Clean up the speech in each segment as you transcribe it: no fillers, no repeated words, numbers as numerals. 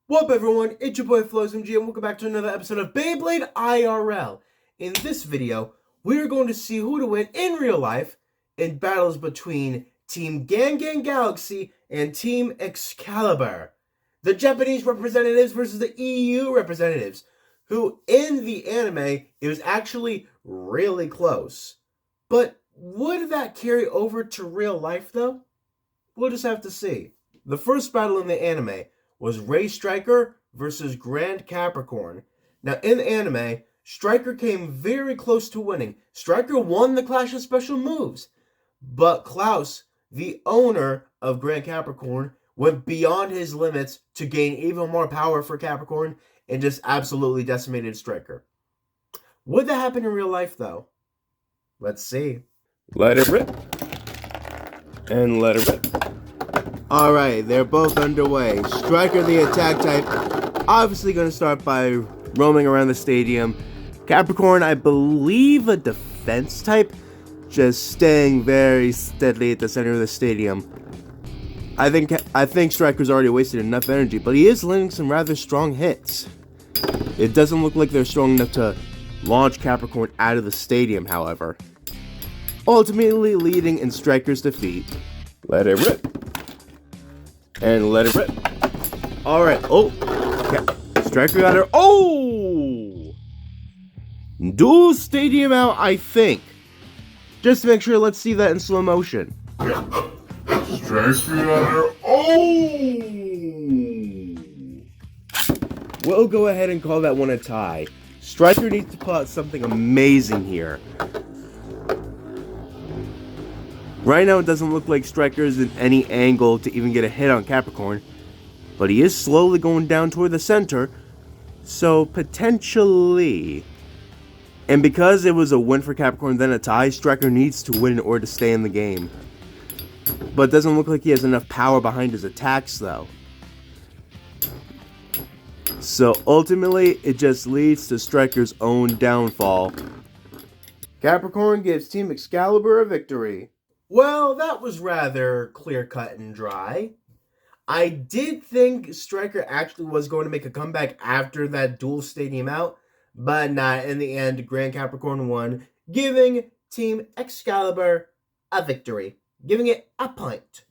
What up, everyone? It's your boy Floz and welcome back to another episode of Beyblade IRL. In this video, we're going to see who to win in real life in battles between Team Gan Gan Galaxy and Team Excalibur. The Japanese representatives versus the EU representatives, who in the anime, it was actually really close. But would that carry over to real life, though? We'll just have to see. The first battle in the anime was Ray Striker versus Grand Capricorn. Now, in the anime, Striker came very close to winning. Striker won the Clash of Special Moves. But Klaus, the owner of Grand Capricorn, went beyond his limits to gain even more power for Capricorn and just absolutely decimated Striker. Would that happen in real life, though? Let's see. Let it rip. And let it rip. Alright, they're both underway. Striker, the attack type, obviously going to start by roaming around the stadium. Capricorn, I believe a defense type, just staying very steadily at the center of the stadium. I think Striker's already wasted enough energy, but he is landing some rather strong hits. It doesn't look like they're strong enough to launch Capricorn out of the stadium, however. Ultimately leading in Striker's defeat. Let it rip. And let it rip. Alright, Striker got her. Oh! Dual stadium out, I think. Just to make sure, let's see that in slow motion. Striker got her. Oh! We'll go ahead and call that one a tie. Striker needs to pull out something amazing here. Right now, it doesn't look like Striker is in any angle to even get a hit on Capricorn, but he is slowly going down toward the center, so potentially. And because it was a win for Capricorn, then a tie, Striker needs to win in order to stay in the game. But it doesn't look like he has enough power behind his attacks, though. So ultimately, it just leads to Striker's own downfall. Capricorn gives Team Excalibur a victory. Well, that was rather clear-cut and dry. I did think Striker actually was going to make a comeback after that dual stadium out, but not. In the end, Grand Capricorn won, giving Team Excalibur a victory, giving it a point.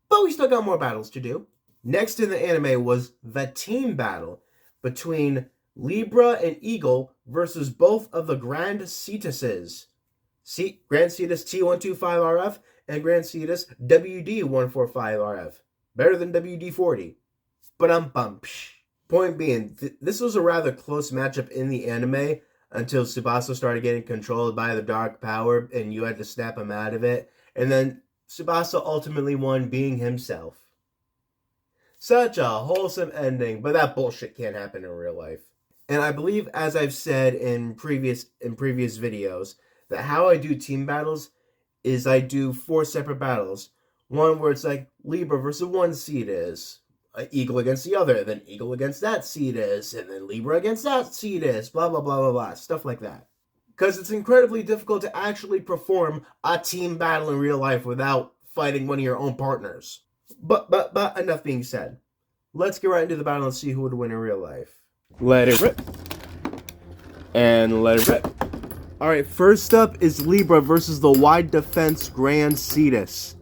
But we still got more battles to do. Next in the anime was the team battle between Libra and Eagle versus both of the Grand Cetises. Grand Cetus T125RF and Grand Cetus WD145RF. Better than WD40. But point being, this was a rather close matchup in the anime until Tsubasa started getting controlled by the dark power and you had to snap him out of it. And then Tsubasa ultimately won, being himself. Such a wholesome ending, but that bullshit can't happen in real life. And I believe, as I've said in previous videos, that how I do team battles is I do 4 separate battles. One where it's like Libra versus one Cetus, Eagle against the other, then Eagle against that Cetus, and then Libra against that Cetus, blah, blah, blah, blah, blah, stuff like that. Because it's incredibly difficult to actually perform a team battle in real life without fighting one of your own partners. But enough being said. Let's get right into the battle and see who would win in real life. Let it rip. And let it rip. Alright, first up is Libra versus the wide defense Grand Cetus.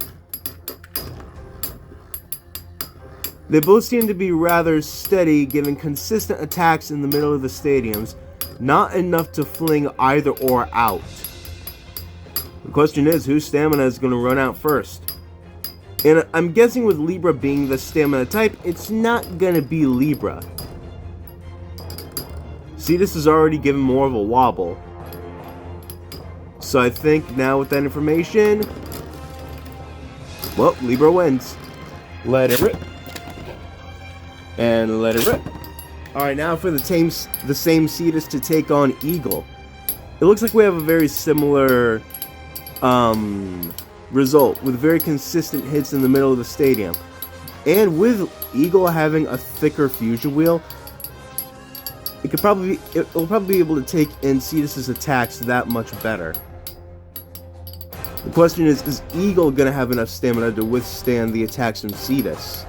They both seem to be rather steady, giving consistent attacks in the middle of the stadiums, not enough to fling either or out. The question is, whose stamina is going to run out first? And I'm guessing with Libra being the stamina type, it's not going to be Libra. Cetus is already given more of a wobble. So I think now with that information, well, Libra wins. Let it rip. And let it rip. Alright, now for the same Cetus to take on Eagle. It looks like we have a very similar result, with very consistent hits in the middle of the stadium. And with Eagle having a thicker fusion wheel, it'll probably be able to take in Cetus's attacks that much better. The question is Eagle gonna have enough stamina to withstand the attacks from Cetus?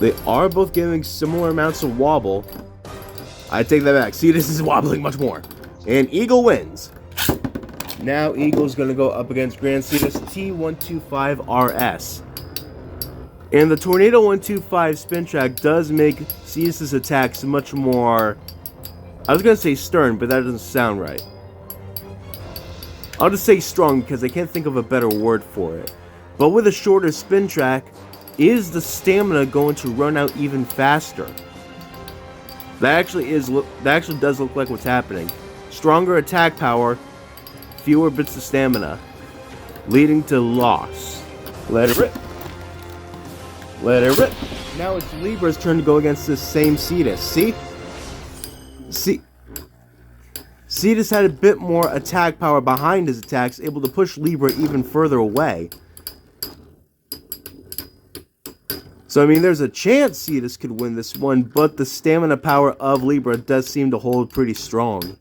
They are both giving similar amounts of wobble. I take that back. See, this is wobbling much more. And Eagle wins. Now Eagle's going to go up against Grand Cetus T125RS. And the Tornado 125 spin track does make Cetus's attacks much more... I was going to say stern, but that doesn't sound right. I'll just say strong because I can't think of a better word for it. But with a shorter spin track, is the stamina going to run out even faster? That actually does look like what's happening. Stronger attack power, fewer bits of stamina, leading to loss. Let it rip. Let it rip. Now it's Libra's turn to go against this same Cetus. See? Cetus had a bit more attack power behind his attacks, able to push Libra even further away. So, I mean, there's a chance Cetus could win this one, but the stamina power of Libra does seem to hold pretty strong.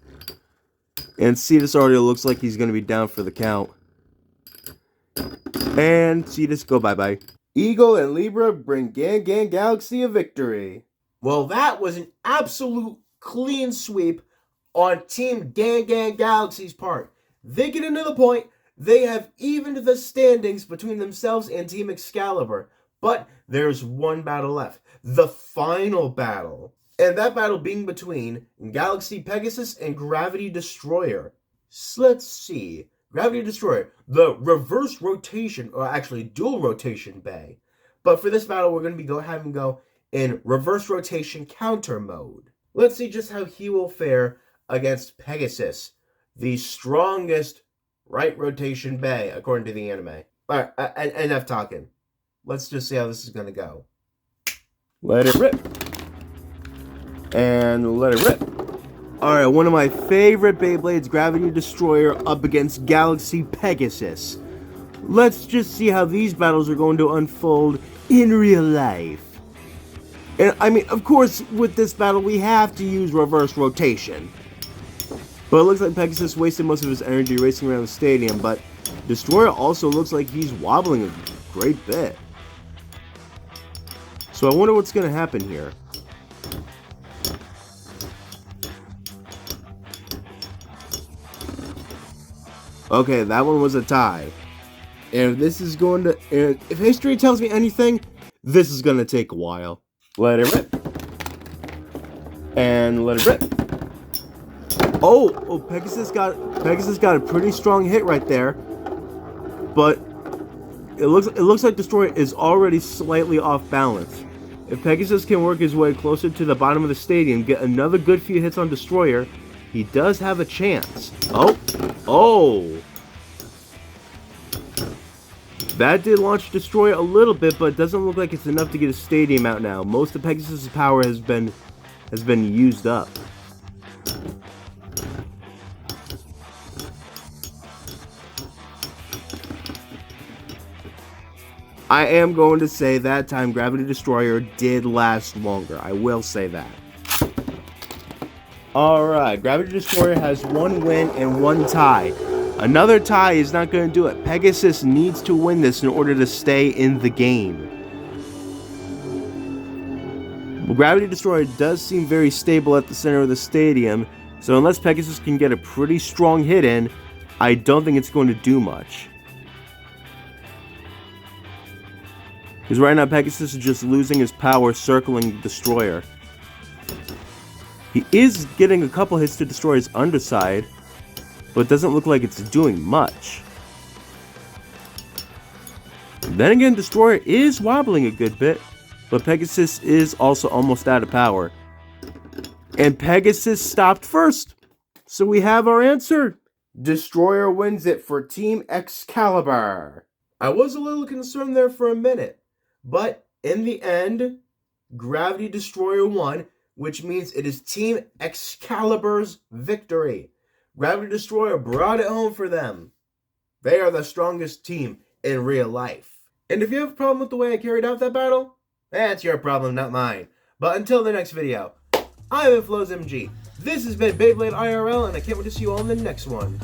And Cetus already looks like he's going to be down for the count. And Cetus go bye-bye. Eagle and Libra bring Gan Gan Galaxy a victory. Well, that was an absolute clean sweep on Team Gan Gan Galaxy's part. They get into the point, they have evened the standings between themselves and Team Excalibur. But there's one battle left. The final battle. And that battle being between Galaxy Pegasus and Gravity Destroyer. So let's see. Gravity Destroyer. The reverse rotation, or actually dual rotation bay. But for this battle, we're going to be having him go in reverse rotation counter mode. Let's see just how he will fare against Pegasus. The strongest right rotation bay, according to the anime. Alright, enough talking. Let's just see how this is going to go. Let it rip. And let it rip. Alright, one of my favorite Beyblades, Gravity Destroyer, up against Galaxy Pegasus. Let's just see how these battles are going to unfold in real life. And, I mean, of course, with this battle, we have to use reverse rotation. But it looks like Pegasus wasted most of his energy racing around the stadium, but Destroyer also looks like he's wobbling a great bit. So I wonder what's going to happen here. Okay, that one was a tie. And if this is going to... if history tells me anything, this is going to take a while. Let it rip. And let it rip. Oh, Pegasus got a pretty strong hit right there. But it looks like Destroyer is already slightly off balance. If Pegasus can work his way closer to the bottom of the stadium, get another good few hits on Destroyer, he does have a chance. Oh! That did launch Destroyer a little bit, but it doesn't look like it's enough to get a stadium out now. Most of Pegasus' power has been used up. I am going to say that time Gravity Destroyer did last longer. I will say that. Alright, Gravity Destroyer has one win and one tie. Another tie is not going to do it. Pegasus needs to win this in order to stay in the game. Well, Gravity Destroyer does seem very stable at the center of the stadium, so unless Pegasus can get a pretty strong hit in, I don't think it's going to do much. Because right now Pegasus is just losing his power circling the Destroyer. He is getting a couple hits to Destroyer's underside, but it doesn't look like it's doing much. Then again, Destroyer is wobbling a good bit, but Pegasus is also almost out of power. And Pegasus stopped first. So we have our answer. Destroyer wins it for Team Excalibur. I was a little concerned there for a minute, but in the end, Gravity Destroyer won, which means it is Team Excalibur's victory. Gravity Destroyer brought it home for them. They are the strongest team in real life. And if you have a problem with the way I carried out that battle, that's your problem, not mine. But until the next video, I've been Floz MG. This has been Beyblade IRL, and I can't wait to see you all in the next one.